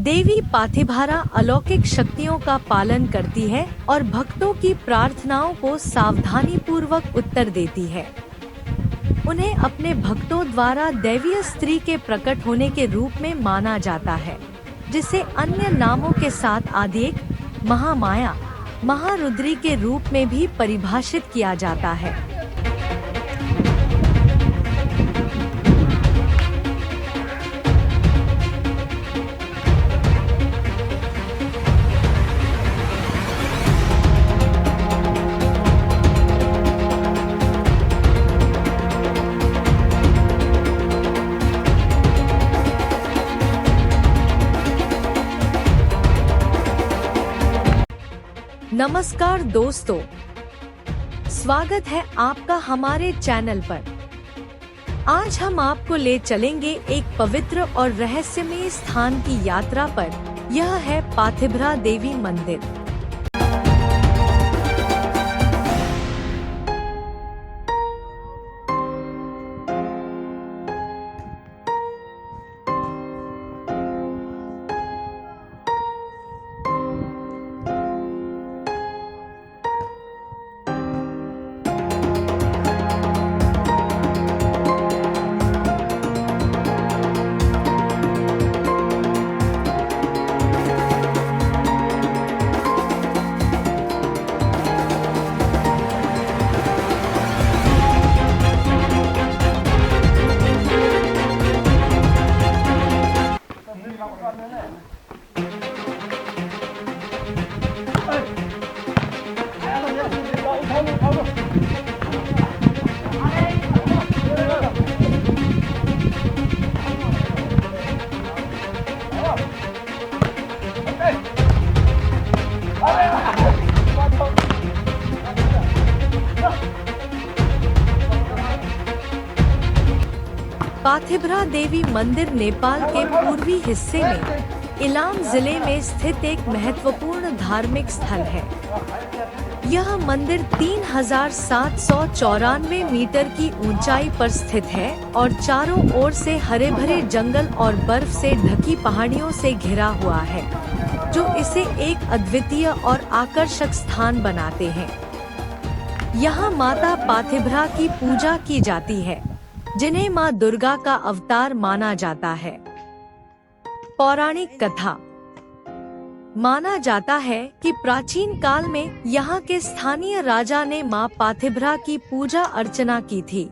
देवी पाथिभरा अलौकिक शक्तियों का पालन करती है और भक्तों की प्रार्थनाओं को सावधानी पूर्वक उत्तर देती है। उन्हें अपने भक्तों द्वारा दैवीय स्त्री के प्रकट होने के रूप में माना जाता है, जिसे अन्य नामों के साथ आदिक, महामाया, महारुद्री के रूप में भी परिभाषित किया जाता है। नमस्कार दोस्तों, स्वागत है आपका हमारे चैनल पर। आज हम आपको ले चलेंगे एक पवित्र और रहस्यमय स्थान की यात्रा पर। यह है पाथिभरा देवी मंदिर। पाथिभरा देवी मंदिर नेपाल के पूर्वी हिस्से में इलाम जिले में स्थित एक महत्वपूर्ण धार्मिक स्थल है। यह मंदिर 3794 मीटर की ऊंचाई पर स्थित है और चारों ओर से हरे भरे जंगल और बर्फ से ढकी पहाड़ियों से घिरा हुआ है, जो इसे एक अद्वितीय और आकर्षक स्थान बनाते हैं। यहाँ माता पाथिभरा की पूजा की जाती है, जिन्हें मां दुर्गा का अवतार माना जाता है। पौराणिक कथा माना जाता है कि प्राचीन काल में यहाँ के स्थानीय राजा ने मां पाथिभरा की पूजा अर्चना की थी,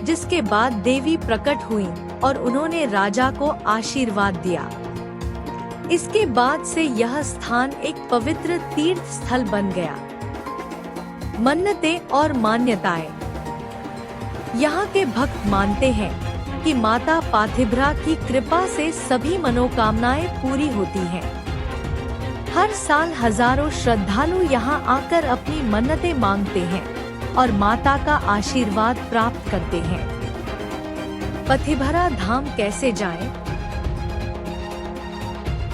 जिसके बाद देवी प्रकट हुई और उन्होंने राजा को आशीर्वाद दिया। इसके बाद से यह स्थान एक पवित्र तीर्थ स्थल बन गया। मन्नतें और मान्यताएं। यहाँ के भक्त मानते हैं कि माता पाथिभरा की कृपा से सभी मनोकामनाएं पूरी होती हैं। हर साल हजारों श्रद्धालु यहाँ आकर अपनी मन्नतें मांगते हैं और माता का आशीर्वाद प्राप्त करते हैं। पाथिभरा धाम कैसे जाएं?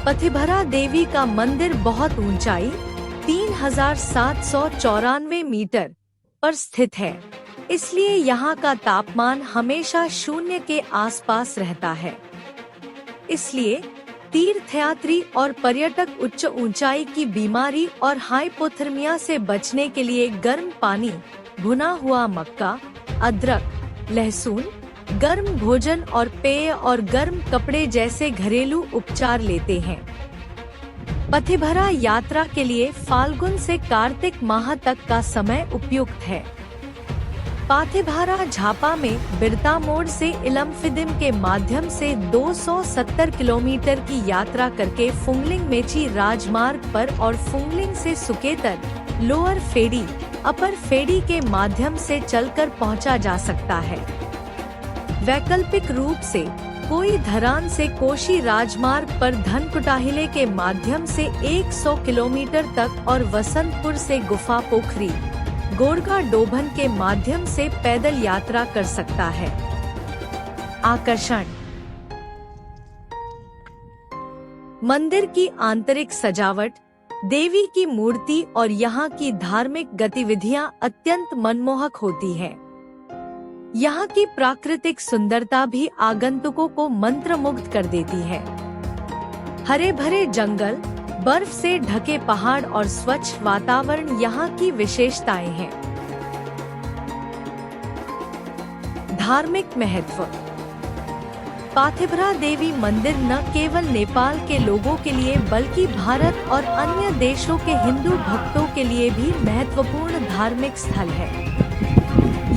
पाथिभरा देवी का मंदिर बहुत ऊंचाई 3794 मीटर पर स्थित है, इसलिए यहाँ का तापमान हमेशा शून्य के आसपास रहता है। इसलिए तीर्थयात्री और पर्यटक उच्च ऊंचाई की बीमारी और हाइपोथर्मिया से बचने के लिए गर्म पानी, भुना हुआ मक्का, अदरक, लहसुन, गर्म भोजन और पेय और गर्म कपड़े जैसे घरेलू उपचार लेते हैं। पाथिभरा यात्रा के लिए फाल्गुन से कार्तिक माह तक का समय उपयुक्त है। पाथिभरा झापा में बिरता मोड़ से इलमफिदिम के माध्यम से 270 किलोमीटर की यात्रा करके फुंगलिंग मेची राजमार्ग पर और फुंगलिंग से सुकेतर, लोअर फेडी, अपर फेडी के माध्यम से चलकर पहुंचा जा सकता है। वैकल्पिक रूप से कोई धरान से कोशी राजमार्ग पर धनकुटाहिले के माध्यम से 100 किलोमीटर तक और वसंतपुर से गुफा पोखरी, गोरखा डोभन के माध्यम से पैदल यात्रा कर सकता है। आकर्षण। मंदिर की आंतरिक सजावट, देवी की मूर्ति और यहाँ की धार्मिक गतिविधियाँ अत्यंत मनमोहक होती हैं। यहाँ की प्राकृतिक सुंदरता भी आगंतुकों को मंत्रमुग्ध कर देती है। हरे भरे जंगल, बर्फ से ढके पहाड़ और स्वच्छ वातावरण यहाँ की विशेषताएं हैं। धार्मिक महत्व। पाथिभरा देवी मंदिर न केवल नेपाल के लोगों के लिए बल्कि भारत और अन्य देशों के हिंदू भक्तों के लिए भी महत्वपूर्ण धार्मिक स्थल है।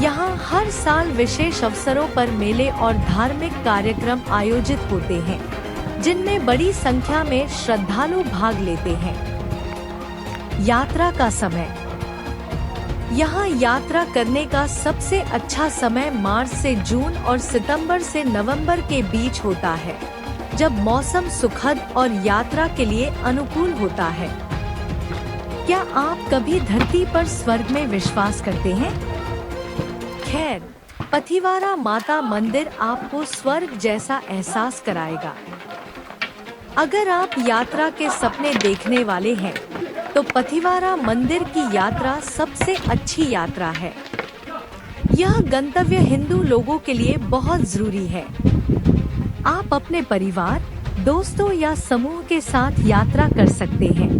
यहाँ हर साल विशेष अवसरों पर मेले और धार्मिक कार्यक्रम आयोजित होते हैं, जिनमें बड़ी संख्या में श्रद्धालु भाग लेते हैं। यात्रा का समय। यहाँ यात्रा करने का सबसे अच्छा समय मार्च से जून और सितंबर से नवंबर के बीच होता है, जब मौसम सुखद और यात्रा के लिए अनुकूल होता है। क्या आप कभी धरती पर स्वर्ग में विश्वास करते हैं? खैर, पथिवारा माता मंदिर आपको स्वर्ग जैसा एहसास कराएगा। अगर आप यात्रा के सपने देखने वाले हैं, तो पथिवारा मंदिर की यात्रा सबसे अच्छी यात्रा है। यह गंतव्य हिंदू लोगों के लिए बहुत जरूरी है। आप अपने परिवार, दोस्तों या समूह के साथ यात्रा कर सकते हैं।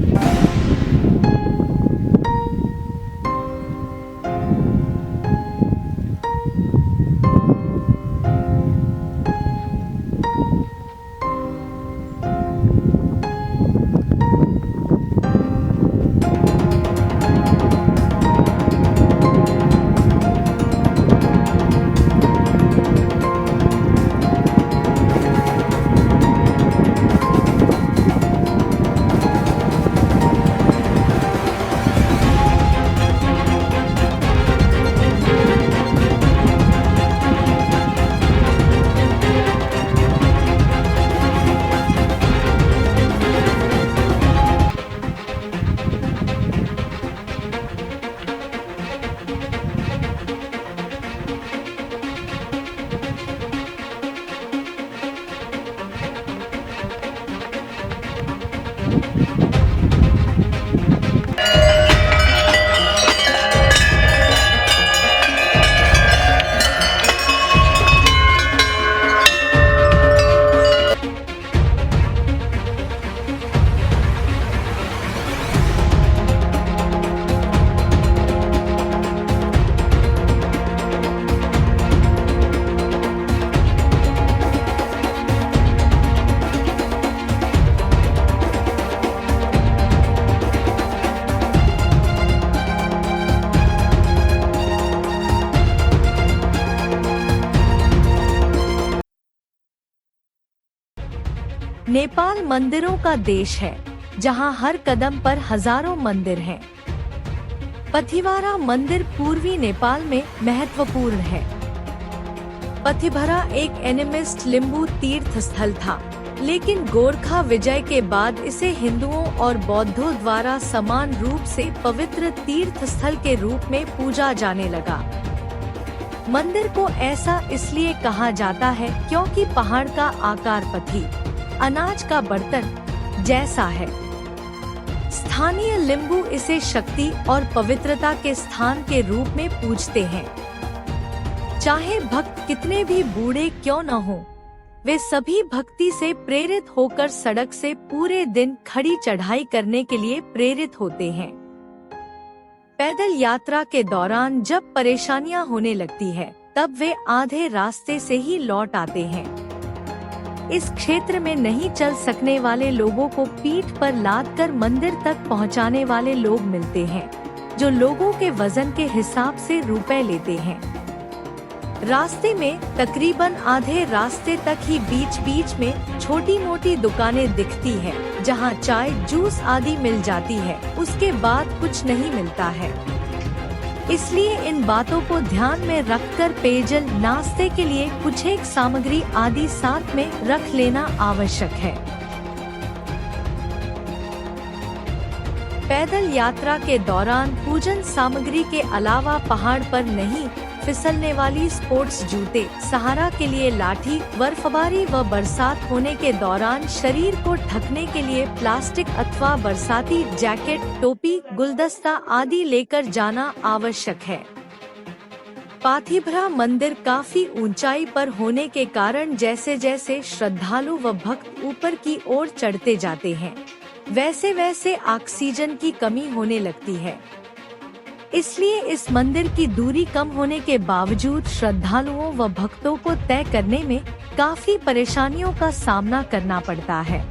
नेपाल मंदिरों का देश है, जहां हर कदम पर हजारों मंदिर हैं। पथिवारा मंदिर पूर्वी नेपाल में महत्वपूर्ण है। पथिभरा एक एनिमिस्ट लिम्बू तीर्थ स्थल था, लेकिन गोरखा विजय के बाद इसे हिंदुओं और बौद्धों द्वारा समान रूप से पवित्र तीर्थ स्थल के रूप में पूजा जाने लगा। मंदिर को ऐसा इसलिए कहा जाता है क्योंकि पहाड़ का आकार पथी, अनाज का बर्तन जैसा है। स्थानीय लिम्बू इसे शक्ति और पवित्रता के स्थान के रूप में पूजते हैं। चाहे भक्त कितने भी बूढ़े क्यों न हो, वे सभी भक्ति से प्रेरित होकर सड़क से पूरे दिन खड़ी चढ़ाई करने के लिए प्रेरित होते हैं। पैदल यात्रा के दौरान जब परेशानियां होने लगती है, तब वे आधे रास्ते से ही लौट आते हैं। इस क्षेत्र में नहीं चल सकने वाले लोगों को पीठ पर लादकर मंदिर तक पहुंचाने वाले लोग मिलते हैं, जो लोगों के वजन के हिसाब से रुपए लेते हैं। रास्ते में तकरीबन आधे रास्ते तक ही बीच बीच में छोटी मोटी दुकानें दिखती है, जहां चाय, जूस आदि मिल जाती है। उसके बाद कुछ नहीं मिलता है। इसलिए इन बातों को ध्यान में रखकर पेयजल, नाश्ते के लिए कुछ एक सामग्री आदि साथ में रख लेना आवश्यक है। पैदल यात्रा के दौरान पूजन सामग्री के अलावा पहाड़ पर नहीं फिसलने वाली स्पोर्ट्स जूते, सहारा के लिए लाठी, बर्फबारी व बरसात होने के दौरान शरीर को ढकने के लिए प्लास्टिक अथवा बरसाती जैकेट, टोपी, गुलदस्ता आदि लेकर जाना आवश्यक है। पाथिभरा मंदिर काफी ऊंचाई पर होने के कारण जैसे जैसे श्रद्धालु व भक्त ऊपर की ओर चढ़ते जाते हैं, वैसे वैसे ऑक्सीजन की कमी होने लगती है। इसलिए इस मंदिर की दूरी कम होने के बावजूद श्रद्धालुओं व भक्तों को तय करने में काफी परेशानियों का सामना करना पड़ता है।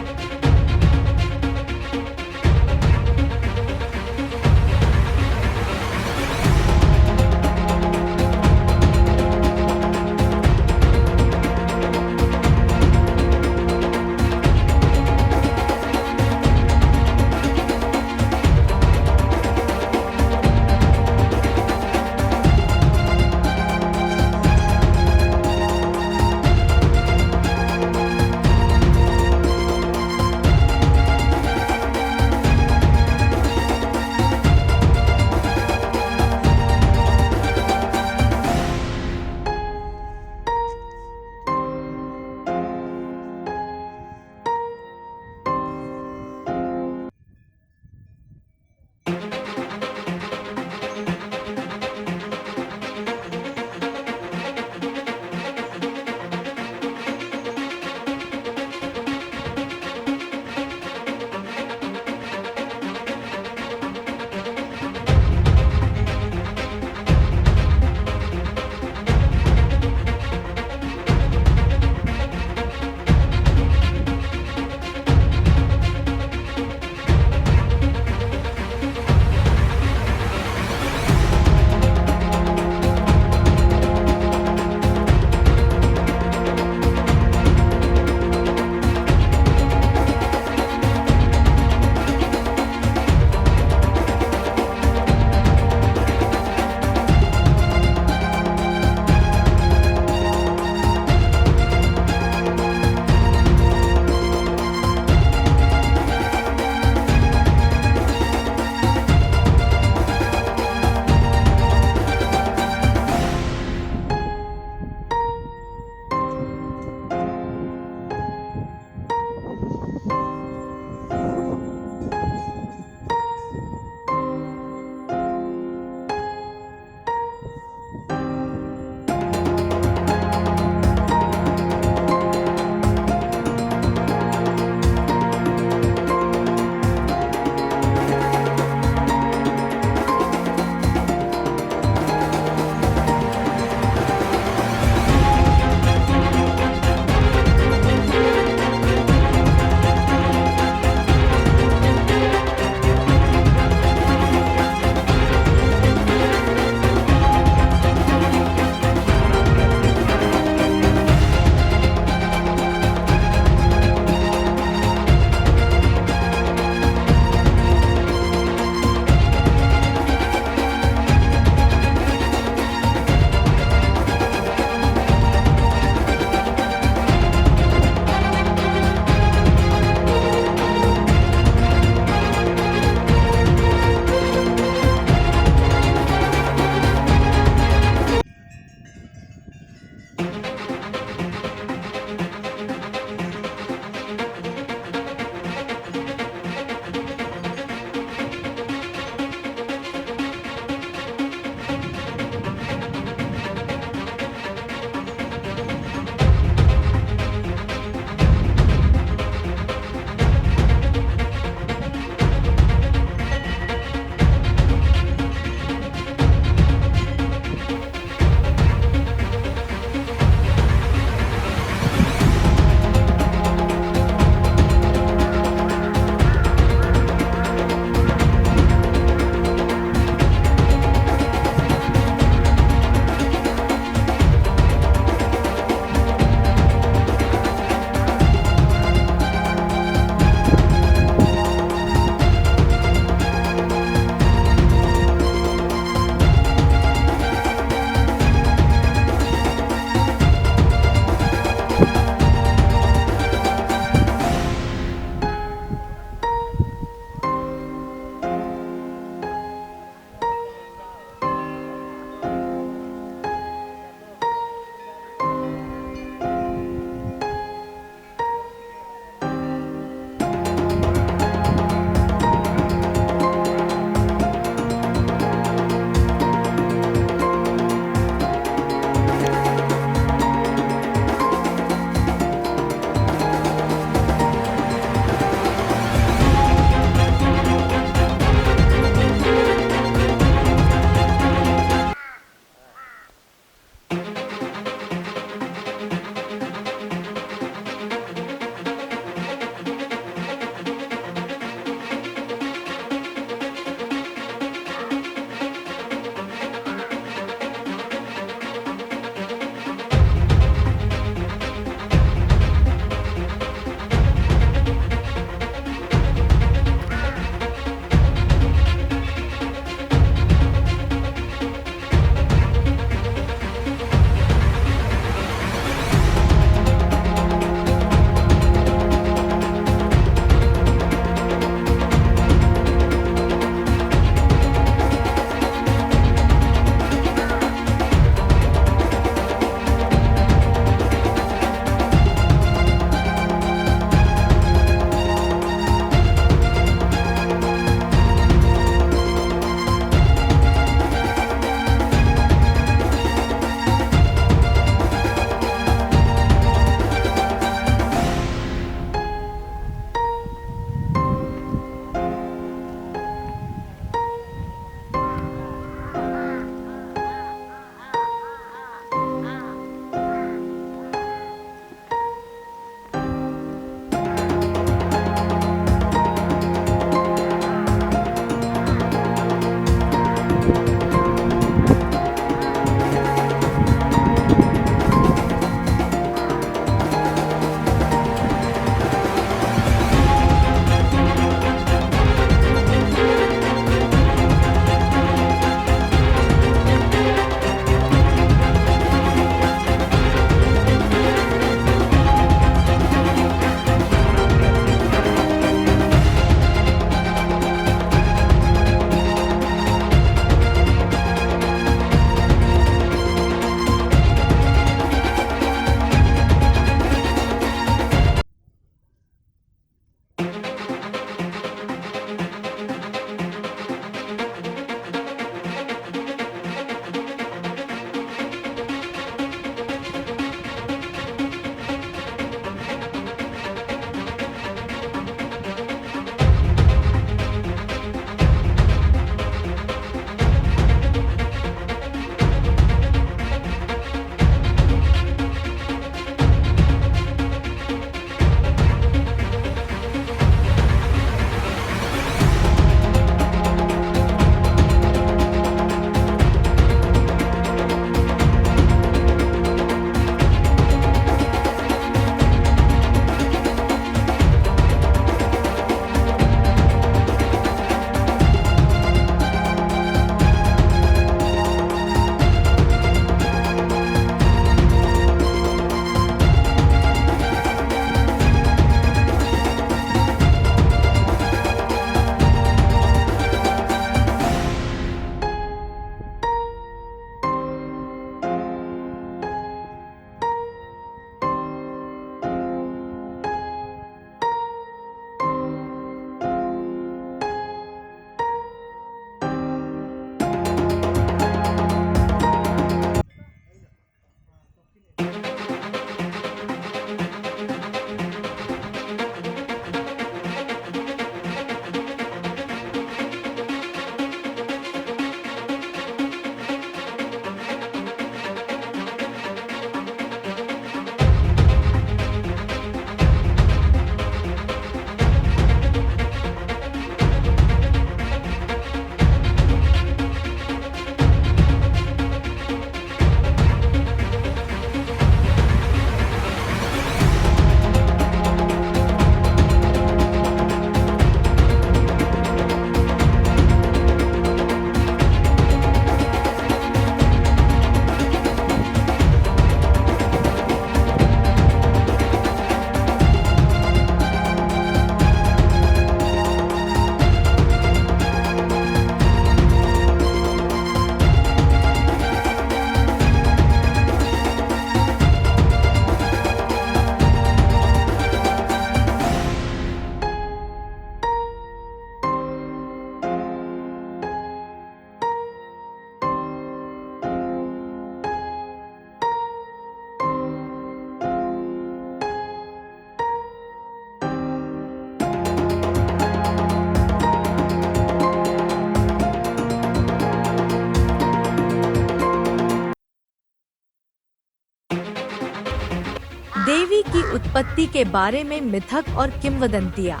उत्पत्ति के बारे में मिथक और किंवदंतियाँ।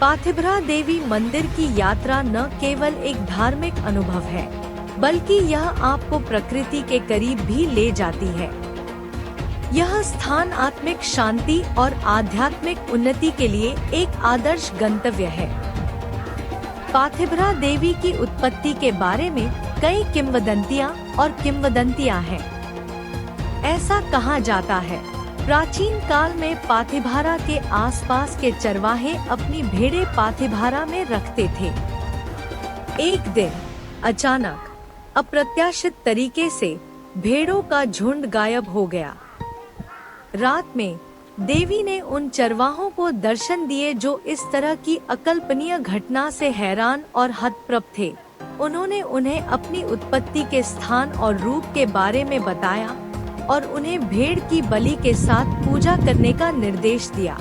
पाथिभरा देवी मंदिर की यात्रा न केवल एक धार्मिक अनुभव है, बल्कि यह आपको प्रकृति के करीब भी ले जाती है। यह स्थान आत्मिक शांति और आध्यात्मिक उन्नति के लिए एक आदर्श गंतव्य है। पाथिभरा देवी की उत्पत्ति के बारे में कई किंवदंतियां हैं। ऐसा कहा जाता है, प्राचीन काल में पाथिभरा के आसपास के चरवाहे अपनी भेड़ें पाथिभरा में रखते थे। एक दिन अचानक अप्रत्याशित तरीके से भेड़ों का झुंड गायब हो गया। रात में देवी ने उन चरवाहों को दर्शन दिए जो इस तरह की अकल्पनीय घटना से हैरान और हतप्रभ थे। उन्होंने उन्हें अपनी उत्पत्ति के स्थान और रूप के बारे में बताया और उन्हें भेड़ की बलि के साथ पूजा करने का निर्देश दिया।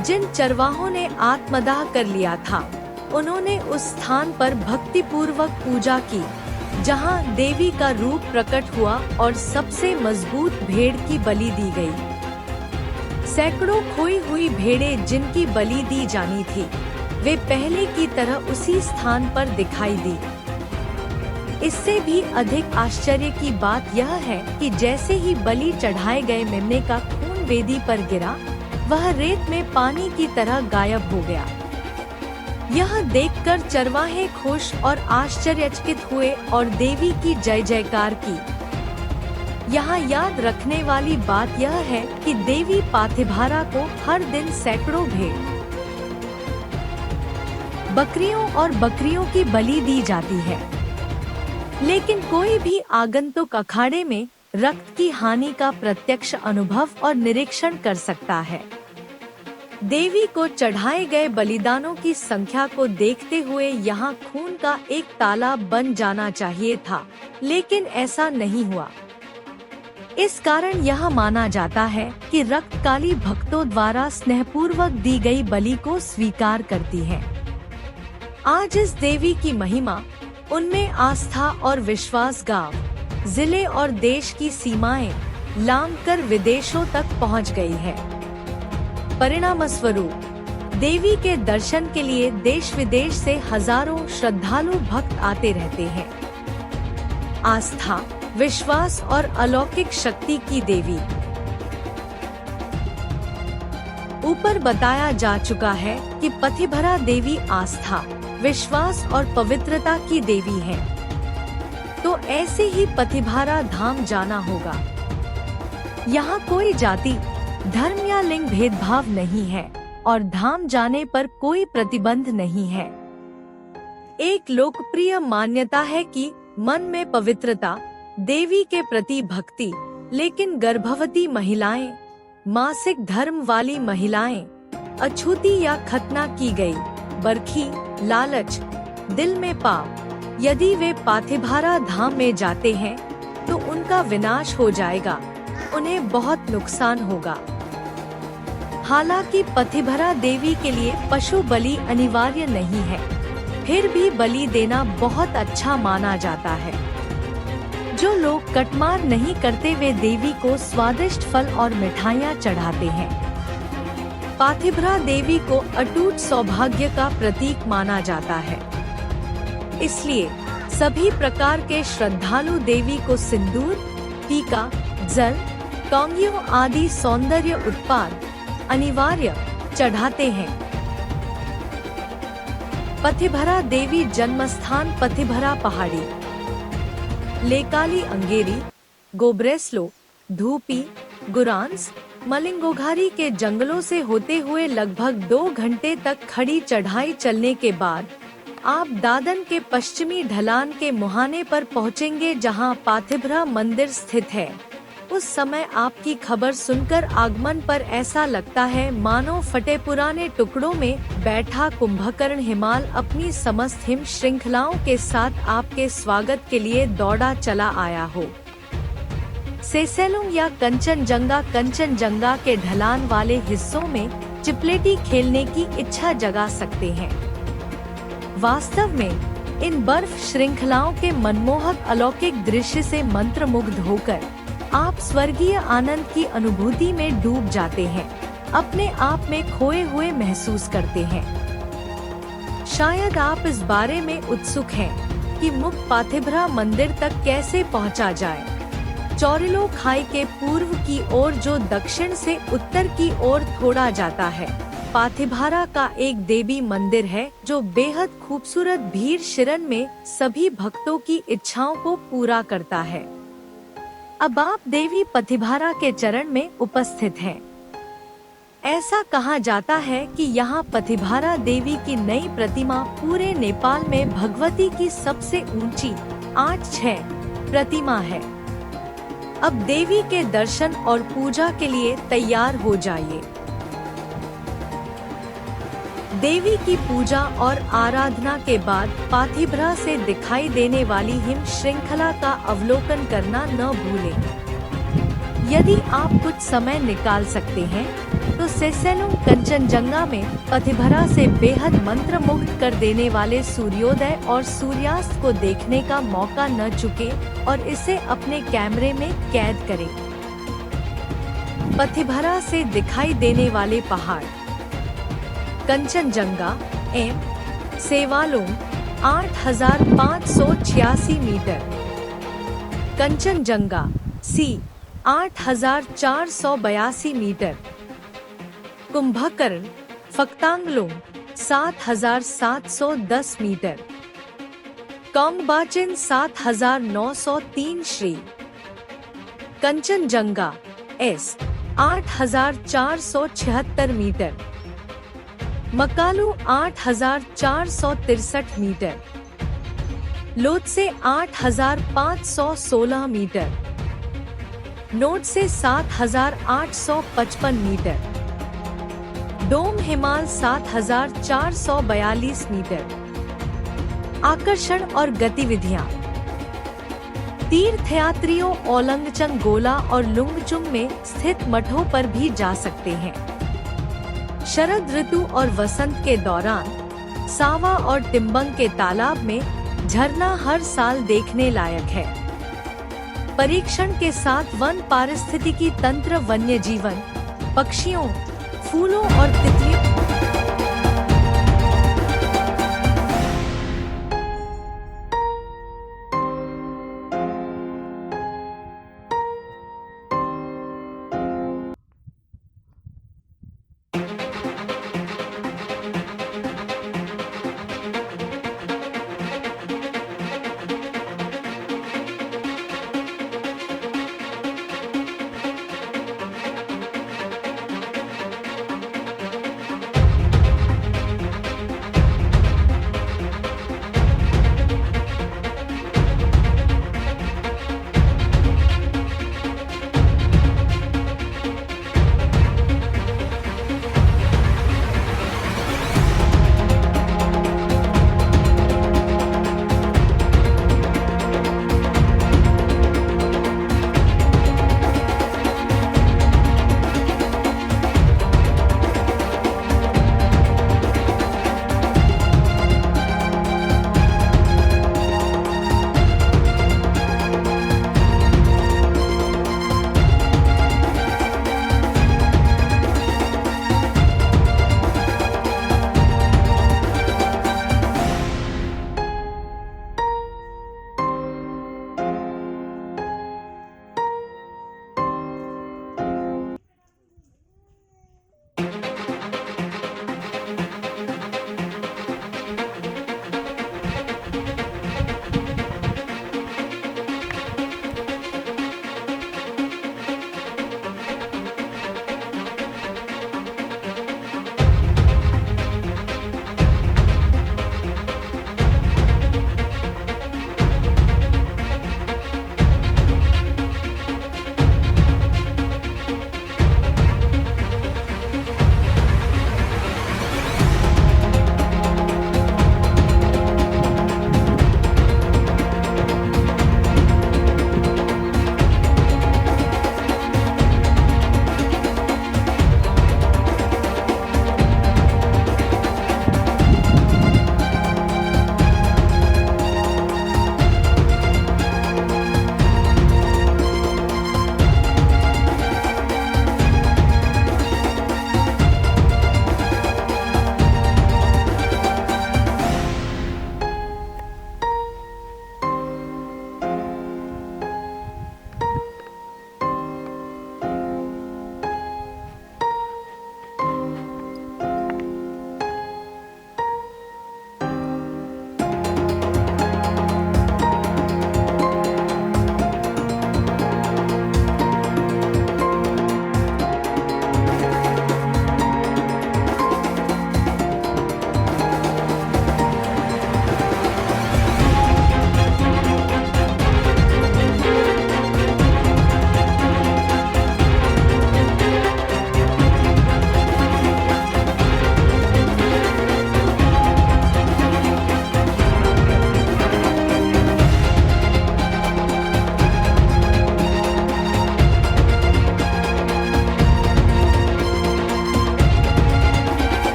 जिन चरवाहों ने आत्मदाह कर लिया था, उन्होंने उस स्थान पर भक्तिपूर्वक पूजा की जहां देवी का रूप प्रकट हुआ और सबसे मजबूत भेड़ की बलि दी गई। सैकड़ों खोई हुई भेड़ें जिनकी बलि दी जानी थी, वे पहले की तरह उसी स्थान पर दिखाई दी। इससे भी अधिक आश्चर्य की बात यह है कि जैसे ही बलि चढ़ाए गए मेमने का खून वेदी पर गिरा, वह रेत में पानी की तरह गायब हो गया। यह देखकर चरवाहे खुश और आश्चर्यचकित हुए और देवी की जय जयकार की। यहाँ याद रखने वाली बात यह है कि देवी पाथिभरा को हर दिन सैकड़ों भेड़, बकरियों की बलि दी जाती है, लेकिन कोई भी आगंतुक अखाड़े में रक्त की हानि का प्रत्यक्ष अनुभव और निरीक्षण कर सकता है। देवी को चढ़ाए गए बलिदानों की संख्या को देखते हुए यहाँ खून का एक तालाब बन जाना चाहिए था, लेकिन ऐसा नहीं हुआ। इस कारण यह माना जाता है कि रक्तकाली भक्तों द्वारा स्नेहपूर्वक दी गई बलि को स्वीकार करती है। आज इस देवी की महिमा, उनमें आस्था और विश्वास गांव, जिले और देश की सीमाएं लांघकर विदेशों तक पहुंच गई है। परिणामस्वरूप देवी के दर्शन के लिए देश विदेश से हजारों श्रद्धालु भक्त आते रहते हैं। आस्था, विश्वास और अलौकिक शक्ति की देवी। ऊपर बताया जा चुका है कि पाथिभरा देवी आस्था, विश्वास और पवित्रता की देवी है, तो ऐसे ही पाथिभरा धाम जाना होगा। यहाँ कोई जाति, धर्म या लिंग भेदभाव नहीं है और धाम जाने पर कोई प्रतिबंध नहीं है। एक लोकप्रिय मान्यता है कि मन में पवित्रता, देवी के प्रति भक्ति, लेकिन गर्भवती महिलाएं, मासिक धर्म वाली महिलाएं, अछूती या खतना की गई, बरखी, लालच, दिल में पाप, यदि वे पाथिभरा धाम में जाते हैं तो उनका विनाश हो जाएगा, उन्हें बहुत नुकसान होगा। हालांकि पाथिभरा देवी के लिए पशु बलि अनिवार्य नहीं है, फिर भी बलि देना बहुत अच्छा माना जाता है। जो लोग कटमार नहीं करते वे देवी को स्वादिष्ट फल और मिठाइयाँ चढ़ाते हैं। पाथिभरा देवी को अटूट सौभाग्य का प्रतीक माना जाता है, इसलिए सभी प्रकार के श्रद्धालु देवी को सिंदूर, टीका, जल, टोंगियों आदि सौंदर्य उत्पाद अनिवार्य चढ़ाते हैं। पाथिभरा देवी जन्मस्थान पाथिभरा पहाड़ी, लेकाली अंगेरी, गोब्रेसलो, धूपी, गुरांस, मलिंगोघारी के जंगलों से होते हुए लगभग 2 घंटे तक खड़ी चढ़ाई चलने के बाद आप दादन के पश्चिमी ढलान के मुहाने पर पहुंचेंगे जहां पाथिभरा मंदिर स्थित है। उस समय आपकी खबर सुनकर आगमन पर ऐसा लगता है मानो फटे पुराने टुकड़ों में बैठा कुंभकर्ण हिमाल अपनी समस्त हिम श्रृंखलाओं के साथ आपके स्वागत के लिए दौड़ा चला आया हो। सेसेलुंग या कंचनजंगा के ढलान वाले हिस्सों में चिपलेटी खेलने की इच्छा जगा सकते हैं। वास्तव में इन बर्फ श्रृंखलाओं के मनमोहक अलौकिक दृश्य से मंत्रमुग्ध होकर आप स्वर्गीय आनंद की अनुभूति में डूब जाते हैं, अपने आप में खोए हुए महसूस करते हैं। शायद आप इस बारे में उत्सुक हैं कि मुख पाथिभरा मंदिर तक कैसे पहुंचा जाए। चोरिलो खाई के पूर्व की ओर जो दक्षिण से उत्तर की ओर थोड़ा जाता है, पाथिभारा का एक देवी मंदिर है जो बेहद खूबसूरत भीड़ शिरन में सभी भक्तों की इच्छाओं को पूरा करता है। अब आप देवी पथिभारा के चरण में उपस्थित हैं। ऐसा कहा जाता है कि यहाँ पथिभारा देवी की नई प्रतिमा पूरे नेपाल में भगवती की सबसे ऊंची 8.6 प्रतिमा है। अब देवी के दर्शन और पूजा के लिए तैयार हो जाइए। देवी की पूजा और आराधना के बाद पाथिभरा से दिखाई देने वाली हिम श्रृंखला का अवलोकन करना न भूलें। यदि आप कुछ समय निकाल सकते हैं तो सेसेलुंग कंचनजंगा में पथिभरा से बेहद मंत्रमुग्ध कर देने वाले सूर्योदय और सूर्यास्त को देखने का मौका न चुके और इसे अपने कैमरे में कैद करें। पथिभरा से दिखाई देने वाले पहाड़: Kangchenjunga M Sewalung 8586 metre, Kangchenjunga C 8482 metre, Kumbhakarna Phaktanglung 7710 metre, Kongbachen 7903 श्री, Kangchenjunga S 8476 metre, Makalu 8463 metre, Lhotse 8516 metre, नोट से 7855 मीटर, डोम हिमाल 7442 मीटर। आकर्षण और गतिविधियां: तीर्थयात्रियों ओलंगचंग गोला और लुंगचुंग में स्थित मठों पर भी जा सकते हैं। शरद ऋतु और वसंत के दौरान सावा और टिम्बंग के तालाब में झरना हर साल देखने लायक है। परीक्षण के साथ वन पारिस्थितिकी तंत्र, वन्य जीवन, पक्षियों, फूलों और तितलियों